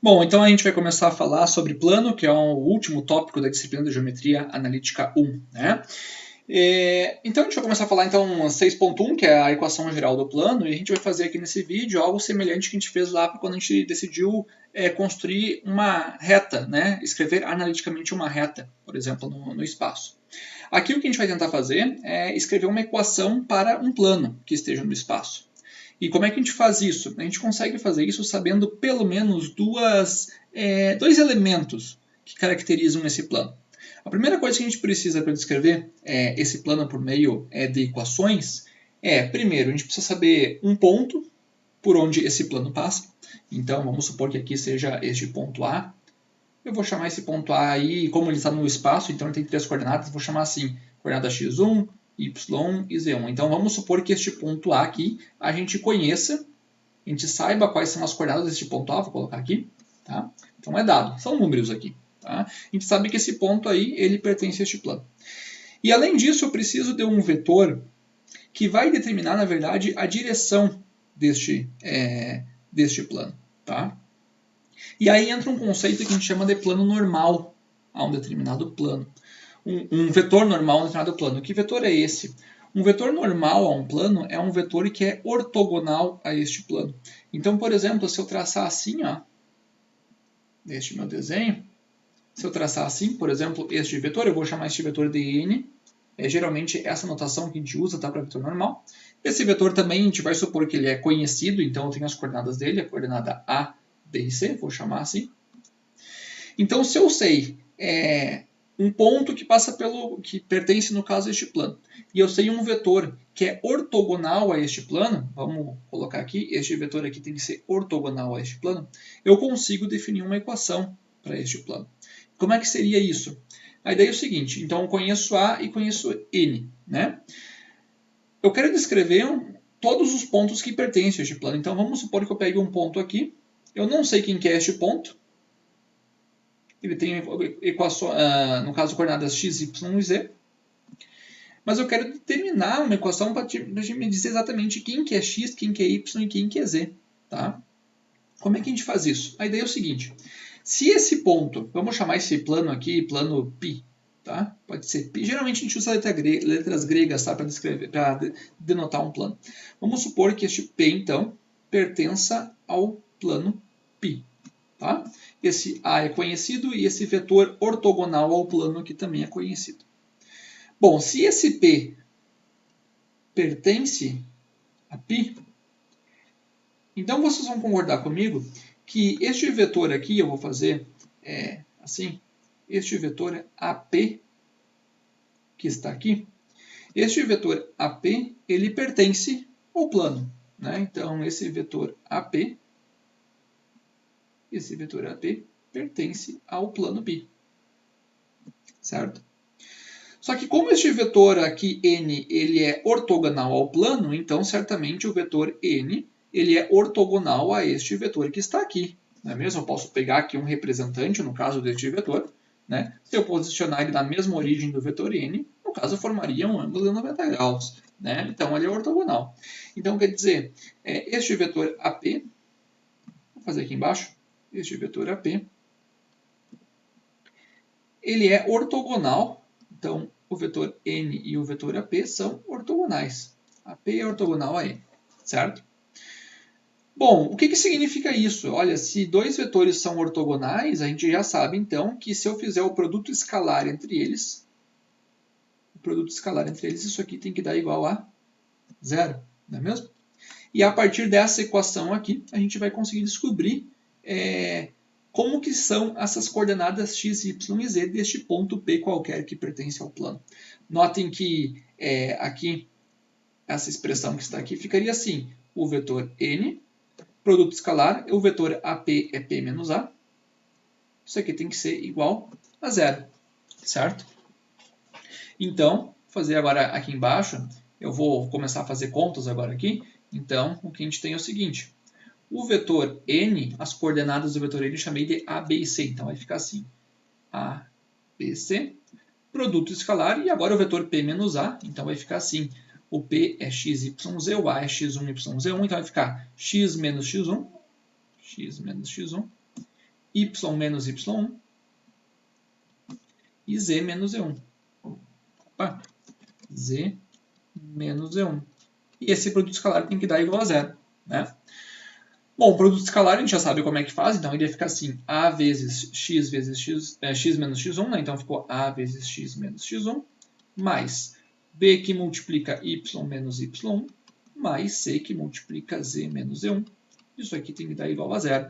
Bom, então a gente vai começar a falar sobre plano, que é o último tópico da disciplina de Geometria Analítica 1, né? Então a gente vai começar a falar então 6.1, que é a equação geral do plano, e a gente vai fazer aqui nesse vídeo algo semelhante que a gente fez lá quando a gente decidiu construir uma reta, né? Escrever analiticamente uma reta, por exemplo, no espaço. Aqui o que a gente vai tentar fazer é escrever uma equação para um plano que esteja no espaço. E como é que a gente faz isso? A gente consegue fazer isso sabendo pelo menos dois elementos que caracterizam esse plano. A primeira coisa que a gente precisa para descrever esse plano por meio de equações primeiro, a gente precisa saber um ponto por onde esse plano passa. Então, vamos supor que aqui seja este ponto A. Eu vou chamar esse ponto A aí, como ele está no espaço, então ele tem 3 coordenadas, vou chamar assim, coordenada x1, y e z1. Então vamos supor que este ponto A aqui a gente conheça, a gente saiba quais são as coordenadas deste ponto A, vou colocar aqui, tá? Então é dado, são números aqui, tá? A gente sabe que esse ponto aí, ele pertence a este plano. E além disso, eu preciso de um vetor que vai determinar, na verdade, a direção deste plano, tá? E aí entra um conceito que a gente chama de plano normal a um determinado plano. Um vetor normal a um determinado plano. Que vetor é esse? Um vetor normal a um plano é um vetor que é ortogonal a este plano. Então, por exemplo, se eu traçar assim, ó, este meu desenho, se eu traçar assim, por exemplo, este vetor, eu vou chamar este vetor de n, é geralmente essa notação que a gente usa, tá, para vetor normal. Esse vetor também a gente vai supor que ele é conhecido, então eu tenho as coordenadas dele, a coordenada A, B e C, vou chamar assim. Então, se eu sei um ponto que passa que pertence, no caso, a este plano, e eu sei um vetor que é ortogonal a este plano, vamos colocar aqui, este vetor aqui tem que ser ortogonal a este plano, eu consigo definir uma equação para este plano. Como é que seria isso? A ideia é o seguinte, então eu conheço A e conheço N, né? Eu quero descrever todos os pontos que pertencem a este plano. Então vamos supor que eu pegue um ponto aqui, eu não sei quem que é este ponto, ele tem equações, no caso, coordenadas x, y e z. Mas eu quero determinar uma equação para me dizer exatamente quem que é x, quem que é y e quem que é z. Tá? Como é que a gente faz isso? A ideia é o seguinte. Se esse ponto, vamos chamar esse plano aqui, plano π, tá? Pode ser π. Geralmente a gente usa letras gregas, tá? Para denotar um plano. Vamos supor que este P, então, pertença ao plano π. Tá? Esse A é conhecido e esse vetor ortogonal ao plano aqui também é conhecido. Bom, se esse P pertence a π, então vocês vão concordar comigo que este vetor aqui, eu vou fazer assim, este vetor AP, que está aqui, este vetor AP, ele pertence ao plano. Né? Então, esse vetor AP pertence ao plano π. Certo? Só que como este vetor aqui, n, ele é ortogonal ao plano, então certamente o vetor n ele é ortogonal a este vetor que está aqui. Não é mesmo? Eu posso pegar aqui um representante, no caso deste vetor, né? Se eu posicionar ele na mesma origem do vetor n, no caso formaria um ângulo de 90 graus. Né? Então ele é ortogonal. Então quer dizer, este vetor AP, vou fazer aqui embaixo, este vetor AP, ele é ortogonal, então o vetor n e o vetor AP são ortogonais. AP é ortogonal a n, certo? Bom, o que significa isso? Olha, se dois vetores são ortogonais, a gente já sabe então que se eu fizer o produto escalar entre eles, isso aqui tem que dar igual a zero, não é mesmo? E a partir dessa equação aqui, a gente vai conseguir descobrir como que são essas coordenadas x, y e z deste ponto P qualquer que pertence ao plano. Notem que aqui, essa expressão que está aqui, ficaria assim. O vetor n, produto escalar, o vetor AP é P menos A. Isso aqui tem que ser igual a zero, certo? Então, vou fazer agora aqui embaixo, eu vou começar a fazer contas agora aqui. Então, o que a gente tem é o seguinte. O vetor n, as coordenadas do vetor n eu chamei de A, B e C. Então vai ficar assim. A, B, C. Produto escalar. E agora o vetor P menos A. Então vai ficar assim. O P é x, y, z. O A é x1, y, z1. Então vai ficar x menos x1. X menos x1. y menos y1 e z menos z1. Opa, z menos z1. E esse produto escalar tem que dar igual a zero, né? Bom, o produto escalar a gente já sabe como é que faz, então ele ia ficar assim, a vezes x menos x1, né? Então ficou a vezes x menos x1, mais b que multiplica y menos y1, mais c que multiplica z menos z1. Isso aqui tem que dar igual a zero.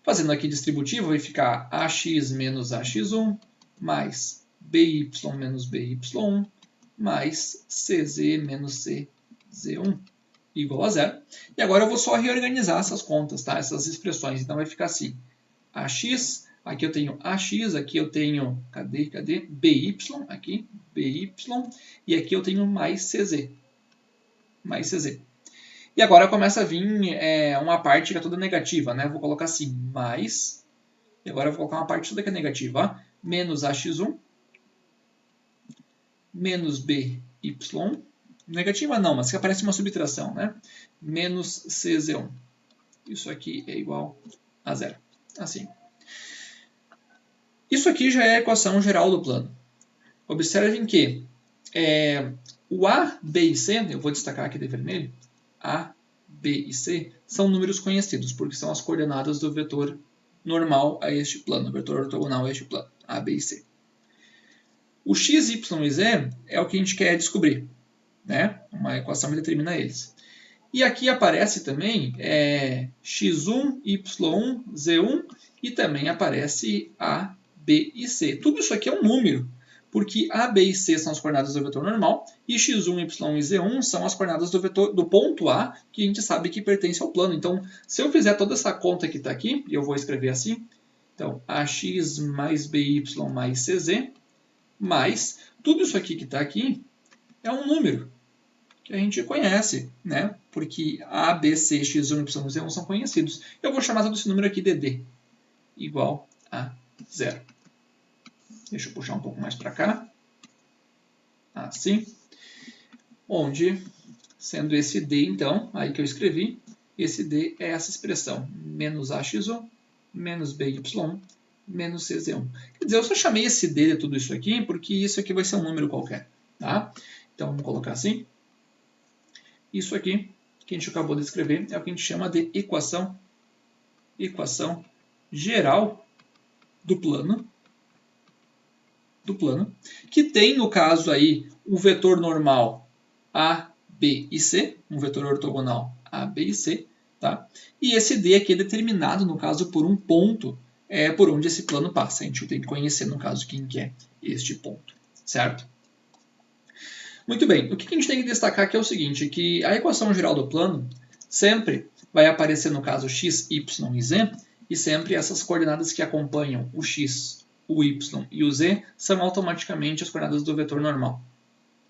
Fazendo aqui distributivo, vai ficar ax menos ax1, mais by menos by1, mais cz menos cz1, igual a zero. E agora eu vou só reorganizar essas contas, tá? Essas expressões. Então vai ficar assim, ax, aqui eu tenho ax, aqui eu tenho, cadê? By, aqui, by, e aqui eu tenho mais cz. E agora começa a vir uma parte que é toda negativa, né? Eu vou colocar assim, mais, e agora eu vou colocar uma parte toda que é negativa, ó, menos ax1, menos by, negativa não, mas que aparece uma subtração, né? Menos cz1. Isso aqui é igual a zero. Assim. Isso aqui já é a equação geral do plano. Observem que o A, B e C, eu vou destacar aqui de vermelho, A, B e C são números conhecidos, porque são as coordenadas do vetor normal a este plano, o vetor ortogonal a este plano, A, B e C. O x, y e z é o que a gente quer descobrir, né? Uma equação que determina eles. E aqui aparece também x1, y1, z1 e também aparece A, B e C. Tudo isso aqui é um número, porque A, B e C são as coordenadas do vetor normal e x1, y e z1 são as coordenadas do ponto A, que a gente sabe que pertence ao plano. Então, se eu fizer toda essa conta que está aqui, e eu vou escrever assim, então, ax mais by mais cz, mais tudo isso aqui que está aqui é um número que a gente conhece, né? Porque A, B, C, x1, y, z1 são conhecidos. Eu vou chamar todo esse número aqui de D, igual a zero. Deixa eu puxar um pouco mais para cá. Assim. Onde, sendo esse D, então, aí que eu escrevi, esse D é essa expressão, menos ax1, menos by, menos cz1. Quer dizer, eu só chamei esse D de tudo isso aqui, porque isso aqui vai ser um número qualquer, tá? Então, vamos colocar assim. Isso aqui, que a gente acabou de escrever, é o que a gente chama de equação geral do plano, que tem, no caso aí, o vetor normal A, B e C, um vetor ortogonal A, B e C, tá? E esse D aqui é determinado, no caso, por um ponto por onde esse plano passa. A gente tem que conhecer, no caso, quem que é este ponto, certo? Muito bem, o que a gente tem que destacar aqui é o seguinte, que a equação geral do plano sempre vai aparecer, no caso, x, y e z, e sempre essas coordenadas que acompanham o x, o y e o z são automaticamente as coordenadas do vetor normal.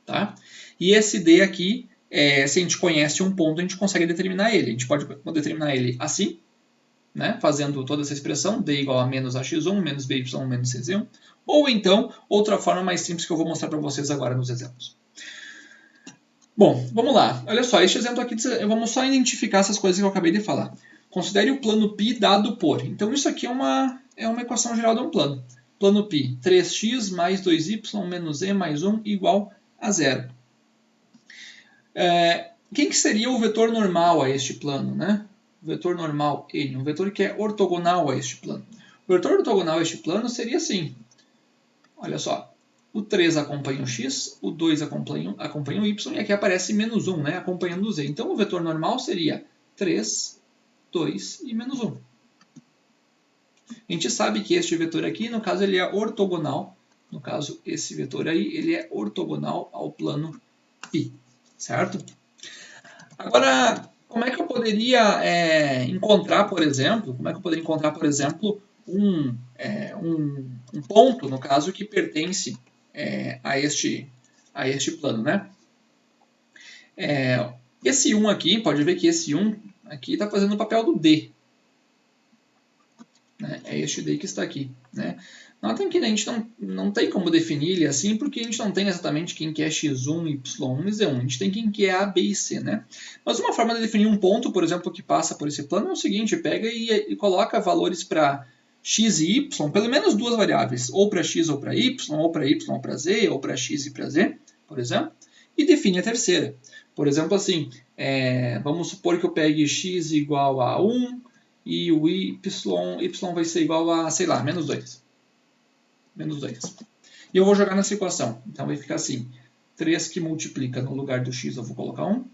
Tá? E esse D aqui, se a gente conhece um ponto, a gente consegue determinar ele. A gente pode determinar ele assim, né? Fazendo toda essa expressão, D igual a menos ax1, menos by, menos cz1. Ou então, outra forma mais simples que eu vou mostrar para vocês agora nos exemplos. Bom, vamos lá. Olha só, este exemplo aqui, vamos só identificar essas coisas que eu acabei de falar. Considere o plano π dado por. Então, isso aqui é uma equação geral de um plano. Plano π, 3x mais 2y menos z mais 1 igual a zero. Quem que seria o vetor normal a este plano, né? O vetor normal N, um vetor que é ortogonal a este plano. O vetor ortogonal a este plano seria assim. Olha só. O 3 acompanha o x, o 2 acompanha o y, e aqui aparece menos 1, né, acompanhando o z. Então, o vetor normal seria 3, 2 e menos 1. A gente sabe que este vetor aqui, no caso, ele é ortogonal. No caso, esse vetor aí, ele é ortogonal ao plano π, certo? Agora, como é que eu poderia encontrar, por exemplo, um ponto, no caso, que pertence a este plano, né? Esse 1 aqui, pode ver que esse 1 aqui está fazendo o papel do D. né? É este daí que está aqui, né? Notem que a gente não tem como definir ele assim, porque a gente não tem exatamente quem que é x1, y1 e z1. A gente tem quem que é a, b e c, né? Mas uma forma de definir um ponto, por exemplo, que passa por esse plano é o seguinte: pega e coloca valores para x e y, pelo menos duas variáveis, ou para x ou para y ou para z, ou para x e para z, por exemplo, e define a terceira. Por exemplo, assim, vamos supor que eu pegue x igual a 1 e o y vai ser igual a, sei lá, menos 2. Menos 2. E eu vou jogar nessa equação. Então vai ficar assim: 3 que multiplica no lugar do x eu vou colocar 1,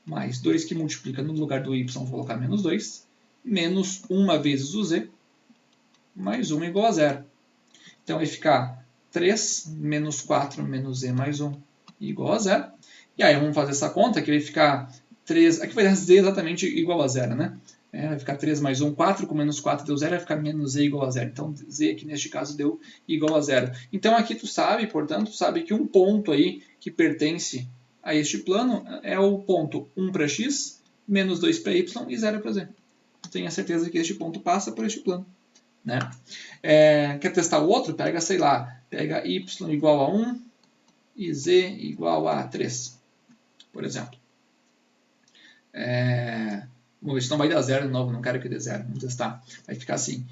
mais 2 que multiplica no lugar do y eu vou colocar menos 2, menos 1 vezes o z, mais 1 igual a 0. Então vai ficar 3 menos 4 menos z mais 1 igual a 0. E aí vamos fazer essa conta que vai ficar 3, aqui vai dar z exatamente igual a 0, né? Vai ficar 3 mais 1, 4, com menos 4 deu 0, vai ficar menos z igual a 0. Então, z aqui neste caso deu igual a 0. Então, aqui tu sabe, portanto, sabe que um ponto aí que pertence a este plano é o ponto 1 para x, menos 2 para y e 0 para z. Tenha certeza que este ponto passa por este plano, né? Quer testar o outro? Pega, sei lá, pega y igual a 1 e z igual a 3, por exemplo. Vamos ver se não vai dar 0 de novo, não quero que dê 0, vamos testar. Vai ficar assim: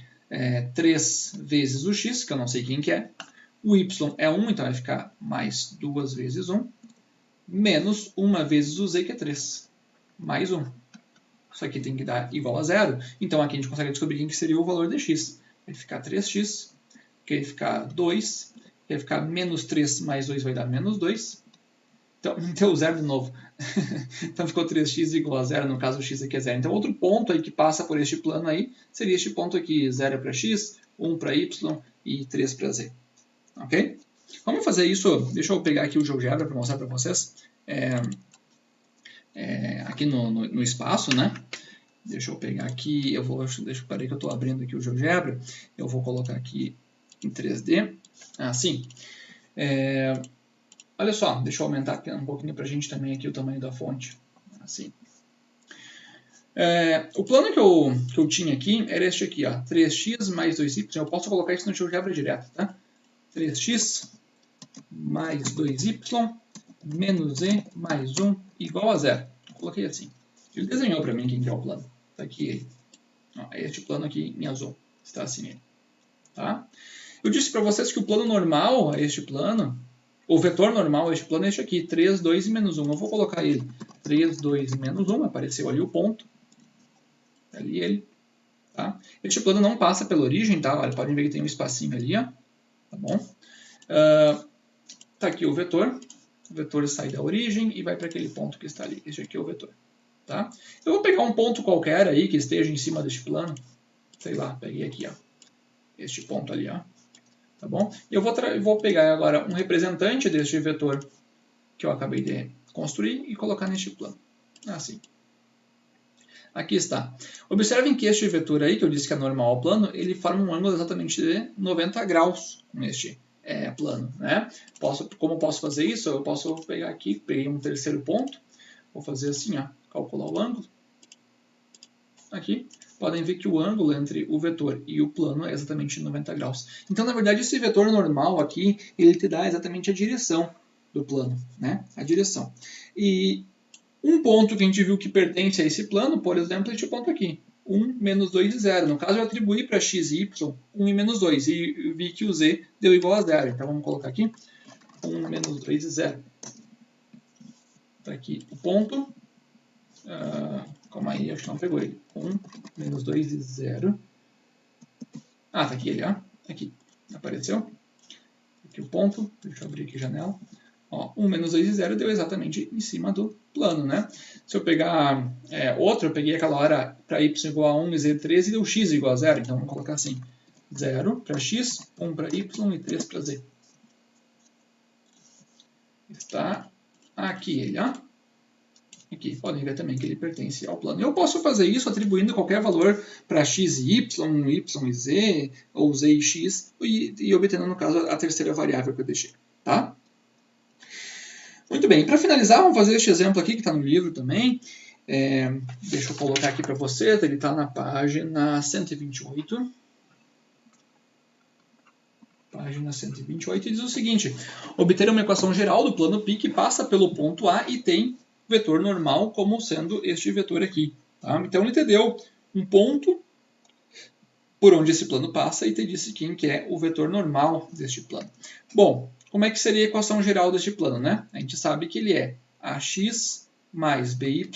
3 vezes o x, que eu não sei quem que é, o y é 1, então vai ficar mais 2 vezes 1, menos 1 vezes o z, que é 3, mais 1. Isso aqui tem que dar igual a 0, então aqui a gente consegue descobrir quem que seria o valor de x. Vai ficar 3x, que vai ficar 2, que vai ficar menos 3 mais 2 vai dar menos 2. Então, deu 0 de novo. Então ficou 3x igual a 0, no caso o x aqui é 0. Então outro ponto aí que passa por este plano aí seria este ponto aqui: 0 para x, 1 para y e 3 para z. Ok? Vamos fazer isso, deixa eu pegar aqui o GeoGebra para mostrar para vocês. Aqui no espaço, né? Deixa eu pegar aqui, peraí que eu estou abrindo aqui o GeoGebra. Eu vou colocar aqui em 3D. Assim. Olha só, deixa eu aumentar aqui um pouquinho para a gente também aqui o tamanho da fonte. Assim. O plano que eu tinha aqui era este aqui, ó, 3x mais 2y. Eu posso colocar isso no GeoGebra direto, tá? 3x mais 2y menos z mais 1 igual a 0. Coloquei assim. Ele desenhou para mim quem que é o plano. Está aqui ele. Ó, é este plano aqui em azul. Está assim ele. Tá? Eu disse para vocês que o plano normal a este plano, o vetor normal a este plano é este aqui, 3, 2 e menos 1. Eu vou colocar ele 3, 2 e menos 1. Apareceu ali o ponto. Ali ele. Tá? Este plano não passa pela origem, tá? Olha, podem ver que tem um espacinho ali, ó. Tá bom? Tá aqui o vetor. O vetor sai da origem e vai para aquele ponto que está ali. Este aqui é o vetor. Tá? Eu vou pegar um ponto qualquer aí que esteja em cima deste plano. Sei lá, peguei aqui, ó. Este ponto ali, ó. Tá bom? E eu vou pegar agora um representante deste vetor que eu acabei de construir e colocar neste plano. Assim. Aqui está. Observem que este vetor aí, que eu disse que é normal ao plano, ele forma um ângulo exatamente de 90 graus neste plano, né? Como posso fazer isso? Eu posso pegar aqui, peguei um terceiro ponto, vou fazer assim, ó, calcular o ângulo. Aqui, podem ver que o ângulo entre o vetor e o plano é exatamente 90 graus. Então, na verdade, esse vetor normal aqui, ele te dá exatamente a direção do plano, né? A direção. E um ponto que a gente viu que pertence a esse plano, por exemplo, é este ponto aqui. 1, menos 2 e 0. No caso, eu atribuí para x e y 1 e menos 2. E vi que o z deu igual a 0. Então, vamos colocar aqui 1, menos 2 e 0. Está aqui o ponto. Calma aí, acho que não pegou ele. 1, menos 2 e 0. Tá aqui ele, ó. Aqui, apareceu. Aqui o ponto. Deixa eu abrir aqui a janela. Ó, 1 menos 2 e 0 deu exatamente em cima do plano, né? Se eu pegar outro, eu peguei aquela hora para y igual a 1 e z 3 e deu x igual a 0. Então, vamos colocar assim. 0 para x, 1 para y e 3 para z. Está aqui ele, ó. Aqui, podem ver também que ele pertence ao plano. Eu posso fazer isso atribuindo qualquer valor para x e y e z, ou z e x, e obtendo, no caso, a terceira variável que eu deixei. Tá? Muito bem, para finalizar, vamos fazer este exemplo aqui que está no livro também. Deixa eu colocar aqui para vocês, ele está na página 128. página 128, e diz o seguinte: obter uma equação geral do plano π que passa pelo ponto A e tem vetor normal como sendo este vetor aqui. Tá? Então ele te deu um ponto por onde esse plano passa e te disse quem que é o vetor normal deste plano. Bom, como é que seria a equação geral deste plano, né? A gente sabe que ele é ax mais by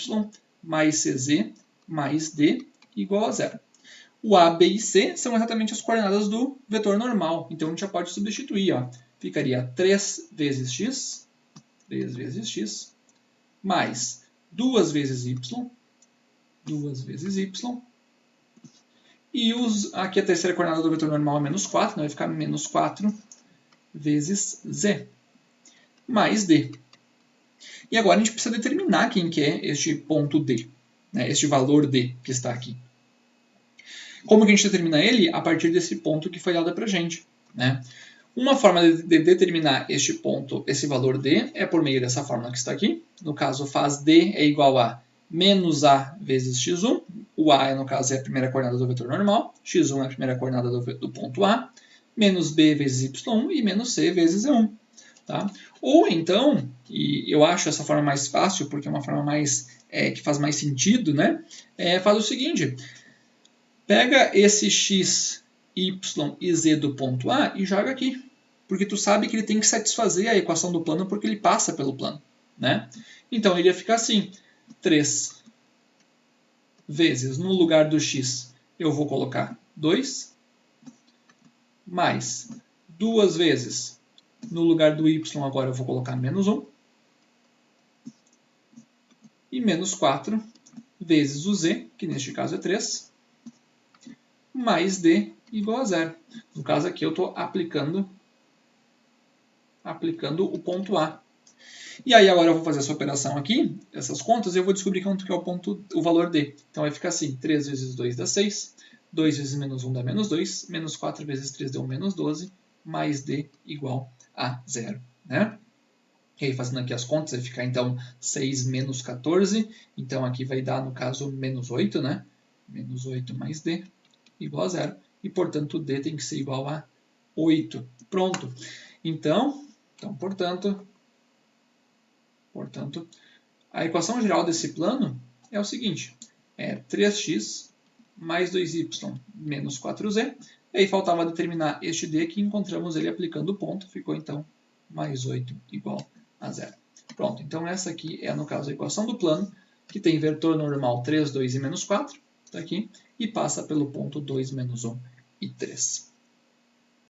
mais cz mais d igual a zero. O A, B e C são exatamente as coordenadas do vetor normal. Então, a gente já pode substituir. Ó. Ficaria 3 vezes x mais 2 vezes y, e aqui a terceira coordenada do vetor normal é menos 4, então vai ficar menos 4 vezes z, mais d. E agora a gente precisa determinar quem que é este ponto d, né, este valor d que está aqui. Como que a gente determina ele? A partir desse ponto que foi dado para a gente. Né? Uma forma de determinar este ponto, esse valor d, é por meio dessa fórmula que está aqui. No caso, faz d é igual a menos a vezes x1. O a, no caso, é a primeira coordenada do vetor normal. x1 é a primeira coordenada do ponto A. Menos b vezes y1 e menos c vezes z1. Tá? Ou então, e eu acho essa forma mais fácil, porque é uma forma mais, que faz mais sentido, né? Faz o seguinte: pega esse x, y e z do ponto A e joga aqui. Porque tu sabe que ele tem que satisfazer a equação do plano porque ele passa pelo plano. Né? Então, ele ia ficar assim. 3 vezes, no lugar do x, eu vou colocar 2. Mais 2 vezes, no lugar do y, agora eu vou colocar menos 1. E menos 4 vezes o z, que neste caso é 3. Mais d igual a zero. No caso aqui eu estou aplicando o ponto A. E aí agora eu vou fazer essa operação aqui, essas contas, e eu vou descobrir quanto que é o valor d. Então vai ficar assim, 3 vezes 2 dá 6, 2 vezes menos 1 dá menos 2, menos 4 vezes 3 deu menos 12, mais d igual a zero. Né? E aí fazendo aqui as contas, vai ficar então 6 menos 14, então aqui vai dar no caso menos 8, né? Menos 8 mais d igual a zero, e portanto d tem que ser igual a 8. Pronto. Então portanto, a equação geral desse plano é o seguinte: é 3x mais 2y menos 4z, e aí faltava determinar este d, que encontramos ele aplicando o ponto, ficou então mais 8 igual a zero. Pronto, então essa aqui é, no caso, a equação do plano, que tem vetor normal 3, 2 e menos 4, está aqui, e passa pelo ponto 2, menos 1 e 3.